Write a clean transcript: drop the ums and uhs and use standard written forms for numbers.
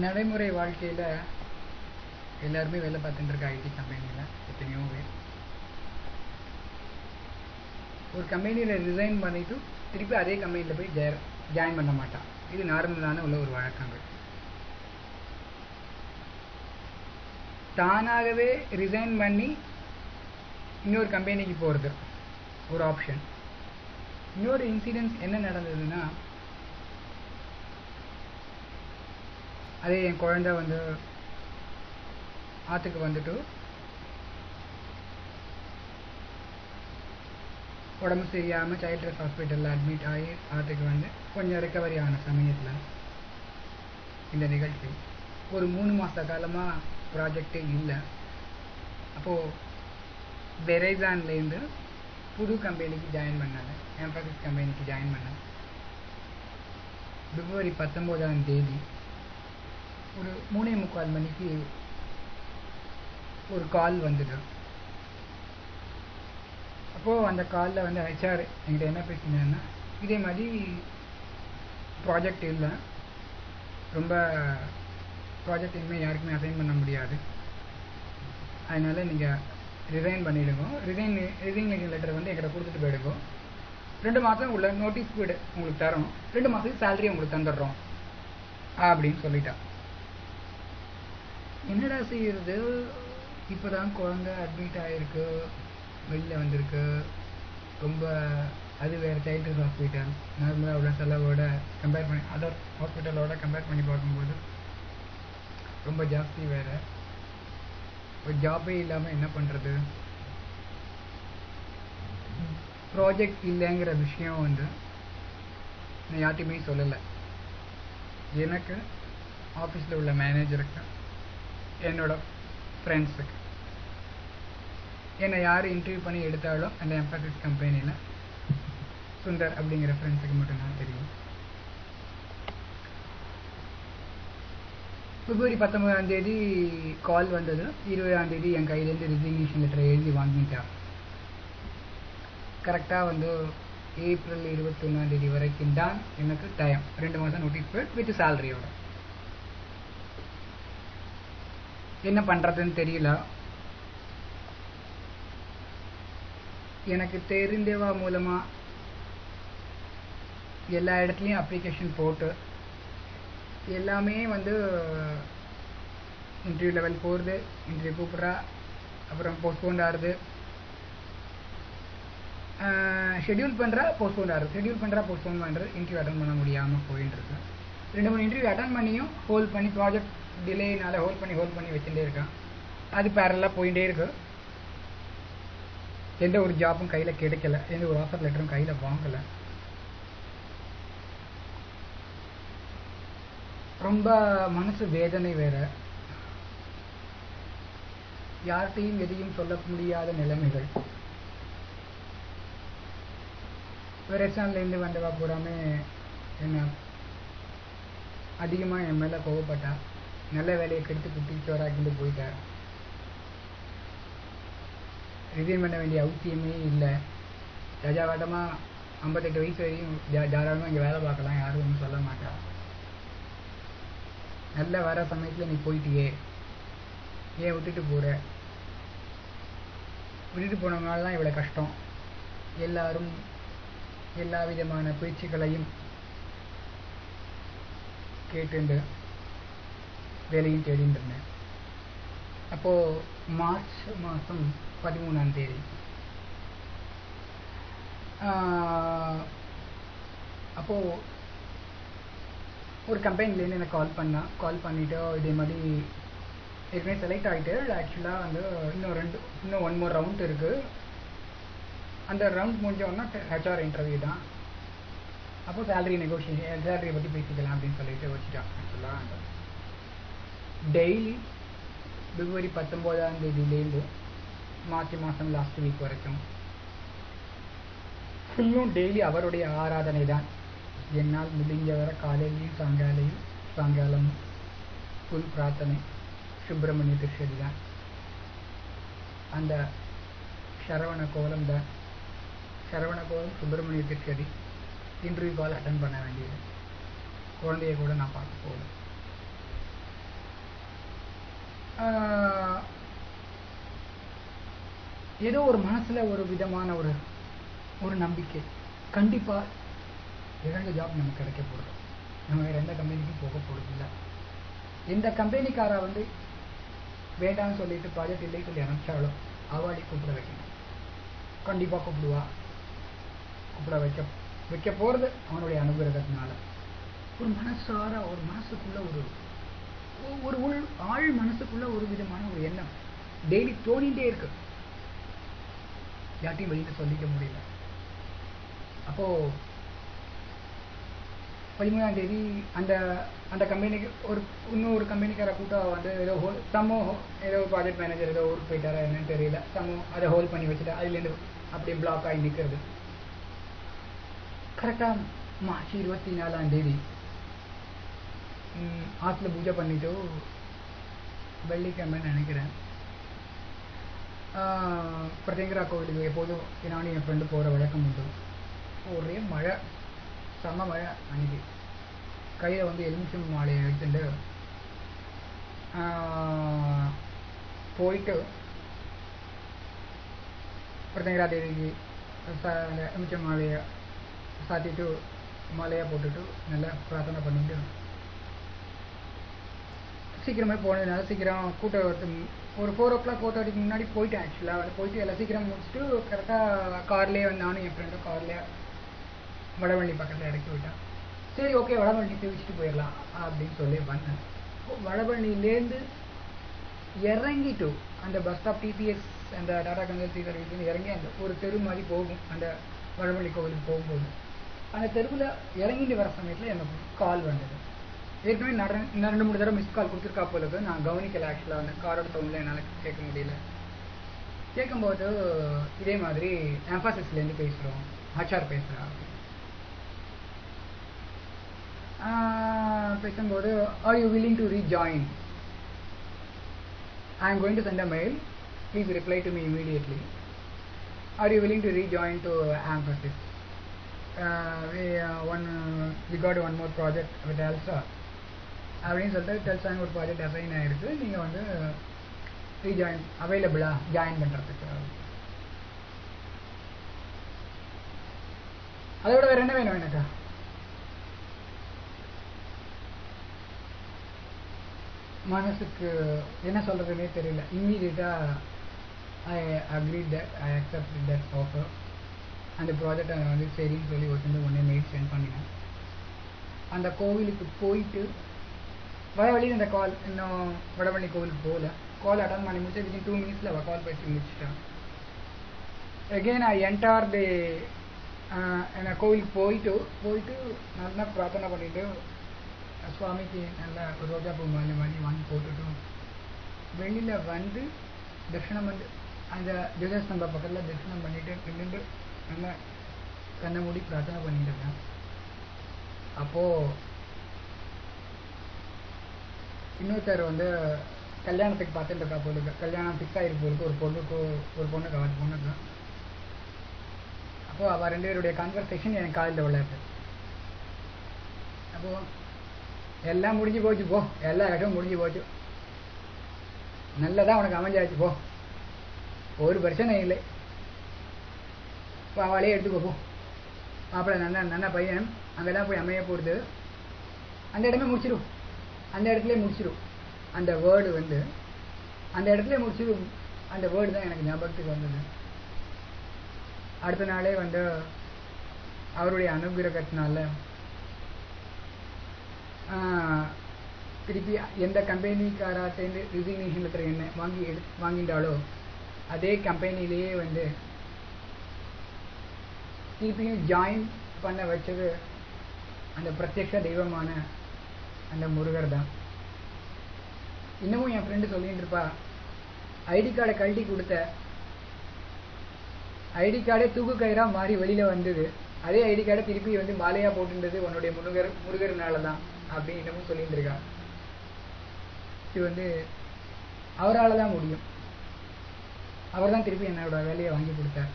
நடைமுறை வாழ்க்கையில் எல்லாருமே வேலை பார்த்துட்டு இருக்க ஐடி கம்பெனியில் எத்தனையோ பேர் ஒரு கம்பெனியில் ரிசைன் பண்ணிவிட்டு திருப்பி அதே கம்பெனியில் போய் ஜாயின் பண்ண மாட்டான். இது நார்மலான உள்ள ஒரு வழக்கங்கள். தானாகவே ரிசைன் பண்ணி இன்னொரு கம்பெனிக்கு போகிறது ஒரு ஆப்ஷன். இன்னொரு இன்சிடென்ட்ஸ் என்ன நடந்ததுன்னா, அதே என் குழந்தை வந்து ஆற்றுக்கு வந்துட்டு உடம்பு சரியாமல் சைல்ட்ரஸ் ஹாஸ்பிட்டலில் அட்மிட் ஆகி ஆற்றுக்கு வந்து கொஞ்சம் ரெக்கவரி ஆன சமயத்தில் இந்த நிகழ்ச்சி. ஒரு 3 மாத காலமாக ப்ராஜெக்டே இல்லை. அப்போது வெரைசான்லேருந்து புது கம்பெனிக்கு ஜாயின் பண்ணாங்க, எம்பசிஸ் கம்பெனிக்கு ஜாயின் பண்ணாங்க. பிப்ரவரி 19ஆம் தேதி ஒரு 3:45 மணிக்கு ஒரு கால் வந்தது. அப்போது அந்த காலில் வந்து ஹெச்ஆர் என்கிட்ட என்ன பேசினாங்கன்னா, இதே மாதிரி ப்ராஜெக்ட் இல்லை, ரொம்ப ப்ராஜெக்ட் இனிமேல் யாருக்குமே அசைன் பண்ண முடியாது, அதனால் நீங்கள் ரிசைன் பண்ணிவிடுங்க, ரிசைனேஷன் லெட்டர் வந்து எங்கிட்ட கொடுத்துட்டு போயிடுங்க, 2 மாதம் உள்ள நோட்டீஸ் பீரியட் உங்களுக்கு தரோம், 2 மாதத்துக்கு சேலரி உங்களுக்கு தந்துடுறோம் அப்படின்னு சொல்லிட்டா. என்னடா செய்கிறது, இப்போ தான் குழந்தை அட்மிட் ஆகிருக்கு, வெளியில் வந்திருக்கு, ரொம்ப அது வேறு சைல்ட்ரஸ் ஹாஸ்பிட்டல், நார்மலாக உள்ள செலவோட கம்பேர் பண்ணி அதர் ஹாஸ்பிட்டலோட கம்பேர் பண்ணி பார்க்கும்போது ரொம்ப ஜாஸ்தி வேறு. ஒரு ஜாபே இல்லாமல் என்ன பண்ணுறது. ப்ராஜெக்ட் இல்லைங்கிற விஷயம் வந்து நான் யார்ட்டையுமே சொல்லலை. எனக்கு, ஆஃபீஸில் உள்ள மேனேஜருக்கு, என்னோட ஃப்ரெண்ட்ஸுக்கு, என்னை யார் இன்டர்வியூ பண்ணி எடுத்தாலும் அந்த எம்பசிஸ் கம்பெனியில் சுந்தர் அப்படிங்கிற ஃப்ரெண்ட்ஸுக்கு மட்டும்தான் தெரியும். பிப்ரவரி 19ஆம் தேதி கால் வந்தது. 20ஆம் தேதி என் கையிலேருந்து ரிசிக்னேஷன் லெட்டரை எழுதி வாங்கிட்டேன். கரெக்டாக வந்து ஏப்ரல் 21ஆம் தேதி வரைக்கும் தான் எனக்கு டைம், 2 மாதம் நோட்டீஸ் பீரியட் வித் சேலரியோட. என்ன பண்ணுறதுன்னு தெரியல. எனக்கு தெரிந்தவா மூலமாக எல்லா இடத்துலையும் அப்ளிகேஷன் போட்டு எல்லாமே வந்து இன்டர்வியூ லெவல் போகிறது, இன்டர்வியூ கூப்பிட்றா, அப்புறம் போஸ்ட்போன் ஆகுது, ஷெட்யூல் பண்ணுறா, போஸ்ட்போன் ஆகுது, ஷெட்யூல் பண்ணுறா, போஸ்ட்போன் பண்ணுறது, இன்டர்வியூ அட்டன் பண்ண முடியாமல் போயின்னு இருக்கு. 2-3 இன்டர்வியூ அட்டன் பண்ணியும் ஹோல்ட் பண்ணி, ப்ராஜெக்ட் டிலேனால ஹோல்ட் பண்ணி வச்சுட்டே இருக்கேன். அது பேரலாக போயிட்டே இருக்கு. எந்த ஒரு ஜாப்பும் கையில் கிடைக்கல, எந்த ஒரு ஆஃபர் லெட்டரும் கையில் வாங்கலை. ரொம்ப மனசு வேதனை வேற. யார்கிட்டையும் எதையும் சொல்ல முடியாத நிலைமைகள். வெரைசான்லேருந்து வந்தவா பூராமே என்ன அதிகமாக என் மேலே கோவப்பட்டா. நல்ல வேலையை கெடுத்து குட்டிச்சோராக்கிட்டு போயிட்டேன். ரிசைன் பண்ண வேண்டிய அவசியமே இல்லை. ஜாஜாவாட்டமாக 58 வயசு வரையும் தாராளமாக இங்கே வேலை பார்க்கலாம், யாரும் ஒன்றும் சொல்ல மாட்டா. நல்ல வர சமயத்தில் நீ போயிட்டியே, ஏன் விட்டுட்டு போகிற, விட்டுட்டு போனவங்களால தான் இவ்வளோ கஷ்டம். எல்லாரும் எல்லா விதமான பேச்சுக்களையும் கேட்டுண்டு வேலையும் தேடிட்டு இருந்தேன். அப்போது மார்ச் மாதம் 13ஆம் தேதி அப்போது ஒரு கம்பெனிலேருந்து எனக்கு கால் பண்ணிவிட்டு இதே மாதிரி ஏற்கனவே செலக்ட் ஆகிட்டு, ஆக்சுவலாக வந்து இன்னும் 1 more ரவுண்ட் இருக்குது, அந்த ரவுண்ட் முடிஞ்சோன்னா ஹெச்ஆர் இன்டர்வியூ தான், அப்போது சேலரி நெகோஷியேஷன், சேலரியை பற்றி பேசிக்கலாம் அப்படின்னு சொல்லிட்டு வச்சுட்டான். ஆக்சுவலாக டெய்லி பிப்ரவரி 19ஆம் தேதியிலேருந்து மார்ச் மாதம் லாஸ்ட் வீக் வரைக்கும் ஃபுல்லும் டெய்லி அவருடைய ஆராதனை தான். என்னால் முடிஞ்ச வர காலையிலையும் சாயங்காலமும் ஃபுல் பிரார்த்தனை, சுப்பிரமணிய திருஷதி தான். அந்த சரவண கோலம் சுப்பிரமணிய திருஷதி. இன்டர்வியூ கால் அட்டன் பண்ண வேண்டியது. குழந்தைய கூட நான் பார்க்க போகல. ஏதோ ஒரு மனசில் ஒரு விதமான ஒரு நம்பிக்கை, கண்டிப்பாக 2 ஜாப் நமக்கு கிடைக்க போகிறது, நம்ம வேறு எந்த கம்பெனிக்கும் போக போகிறது இல்லை. எந்த கம்பெனிக்காரா வேண்டாம்னு சொல்லிட்டு ப்ராஜெக்ட் இல்லை சொல்லி அனுப்பிச்சாலும் அவளை கூப்பிட வைக்கணும். கண்டிப்பாக கூப்பிட வைக்க போகிறது அவனுடைய அனுகிரகத்தினால. ஒரு மனசார ஒரு மனசுக்குள்ள ஒரு ஆள் மனசுக்குள்ள ஒரு விதமான ஒரு எண்ணம் டெய்லி தோணிகிட்டே இருக்கு, யார்ட்டையும் வெளியில் சொல்லிக்க முடியல. அப்போது 13ஆம் தேதி அந்த கம்பெனிக்கு இன்னொரு கம்பெனிக்கார கூட்டம் ஏதோ ஏதோ ப்ராஜெக்ட் மேனேஜர் ஏதோ ஊருக்கு போயிட்டாரா என்னன்னு தெரியல, அதை ஹோல்ட் பண்ணி வச்சுட்டு அதுலேருந்து அப்படியே பிளாக் ஆகி நிற்கிறது. கரெக்டாக மார்ச் 24ஆம் தேதி ஆற்றுல பூஜை பண்ணிட்டு வெள்ளிக்கிழமைன்னு நினைக்கிறேன், பிரத்யங்கரா கோவிலுக்கு எப்போதும் நானும் என் ஃப்ரெண்டு போகிற வழக்கம் உண்டு. ஒரே மழை, செம்ம மழை. அன்றைக்கி கையில் எலுமிச்சம் மாலையை எடுத்துட்டு போயிட்டு பிரத்யங்கரா தேவிக்கு எலுமிச்சம் மாலையை சாத்திட்டு மாலையாக போட்டுட்டு நல்லா பிரார்த்தனை பண்ணிட்டு சீக்கிரமே போனதுனால சீக்கிரம் கூட்டம் ஒரு 4 o'clock 4:30 முன்னாடி போயிட்டேன். ஆக்சுவலாக போயிட்டு எல்லாம் சீக்கிரம் முடிச்சுட்டு கரெக்டாக கார்லேயே நானும் என் ஃப்ரெண்டும் கார்லேயே வடவள்ளி பக்கத்தில் இறக்கி விட்டேன். சரி ஓகே வடவள்ளி வச்சுட்டு போயிடலாம் அப்படின்னு சொல்லி வந்தேன். வடவள்ளியிலேருந்து இறங்கிட்டு அந்த பஸ் ஸ்டாப் டிபிஎஸ் அந்த டாடா கன்சல்டி சர்வீஸ்லேருந்து இறங்கி அந்த ஒரு தெரு மாதிரி போகும் அந்த வடவள்ளி கோவிலுக்கு போகும்போது, அந்த தெருவில் இறங்கிட்டு வர சமயத்தில் எனக்கு கால் வந்தது. ஏற்கனவே 2-3 தடவை மிஸ் கால் கொடுத்துருக்கா போலுக்கு, நான் கவனிக்கலை. ஆக்சுவலாக அந்த காரோட சவுண்டில் என்னால் கேட்க முடியல. கேட்கும்போது இதே மாதிரி எம்ஃபாசிஸ்லேருந்து பேசுகிறோம், ஹச்ஆர் பேசுகிறா. பேசும்போது are you willing to rejoin? I am going to send a mail. Please reply to me immediately. Are you willing to rejoin to Emphasis? We got one more project with Elsa. அப்படின்னு சொல்லிட்டு டெல்சான்னு ஒரு project assign ஆகிருக்கு, நீங்கள் rejoin அவைலபிளாக join பண்ணுறதுக்கு. அதோட வேறு என்ன வேணும் எனக்கா? மனசுக்கு என்ன சொல்கிறதுனே தெரியல. இம்மீடியட்டாக I agreed that, I accept that offer. அந்த ப்ராஜெக்டை சரின்னு சொல்லி ஒன்றே மெயில் சென்ட் பண்ணினேன். அந்த கோவிலுக்கு போயிட்டு வர வழியில் இந்த கால் இன்னும் வடவள்ளி கோவிலுக்கு போகல, கால் அட்டன் பண்ணி முடிச்சு வித்தின் 2 minutes அவள் கால் பேசி முடிச்சிட்டேன். அகெயின் ஐ என்டர் தி என்ன கோவிலுக்கு போயிட்டு நல்லா பிரார்த்தனை பண்ணிவிட்டு சுவாமிக்கு நல்லா ஒரு ரோஜா பூ மாலை மாதிரி வாங்கி போட்டுட்டு வெளியில் தரிசனம் அந்த ஜோதிஸ்தம்பா பக்கத்தில் தரிசனம் பண்ணிவிட்டு நின்று நல்லா கண்ணை மூடி பிரார்த்தனை பண்ணிட்டு இருக்கேன். அப்போது இன்னொருத்தர் கல்யாணத்துக்கு பார்த்துட்டு இருக்கா போலுக்கு, கல்யாணம் ஃபிக்ஸ் ஆகிருக்கு போலுக்கு, ஒரு பொண்ணுக்கு 6 பொண்ணுக்கு. அப்போது அவள் 2 பேருடைய கான்வர்சேஷன் எனக்கு காலையில் விளையாட்டு. அப்போது எல்லாம் முடிஞ்சு போச்சு, போ எல்லா இடமும் முடிஞ்சு போச்சு, நல்லதாக உனக்கு அமைஞ்சாச்சு, போ ஒரு பிரச்சனை இல்லை, இப்போ அவளே எடுத்துக்கோ, போ மாப்பிள்ளை நல்ல பையன், அங்கே தான் போய் அமைய போகிறது, அந்த இடமே முடிச்சிடும், அந்த இடத்துல முடிச்சிடும். அந்த வேர்டு அந்த இடத்துல முடிச்சிடும். அந்த வேர்டு தான் எனக்கு ஞாபகத்துக்கு வந்தது. அடுத்த நாளே அவருடைய அனுகிரகத்தினால திருப்பி எந்த கம்பெனிக்காராட்டேருந்து ரிசிக்னேஷன் லெட்டர் என்ன வாங்கிட்டாலோ அதே கம்பெனிலேயே திருப்பியும் ஜாயின் பண்ண வச்சது அந்த பிரத்யக்ஷ தெய்வமான அந்த முருகர் தான். இன்னமும் என் ஃப்ரெண்டு சொல்லிட்டு இருப்பா, ஐடி கார்டை கழட்டி கொடுத்த, ஐடி கார்டே தூக்கு கயிறாக மாறி வெளியில் வந்தது, அதே ஐடி கார்டை திருப்பி மாலையாக போட்டுன்றது உன்னுடைய முருகர்னால தான் அப்படின்னு இன்னமும் சொல்லிட்டு இருக்கா. இது அவரால் தான் முடியும், அவர் தான் திருப்பி என்னோட வேலையை வாங்கி கொடுத்தார்.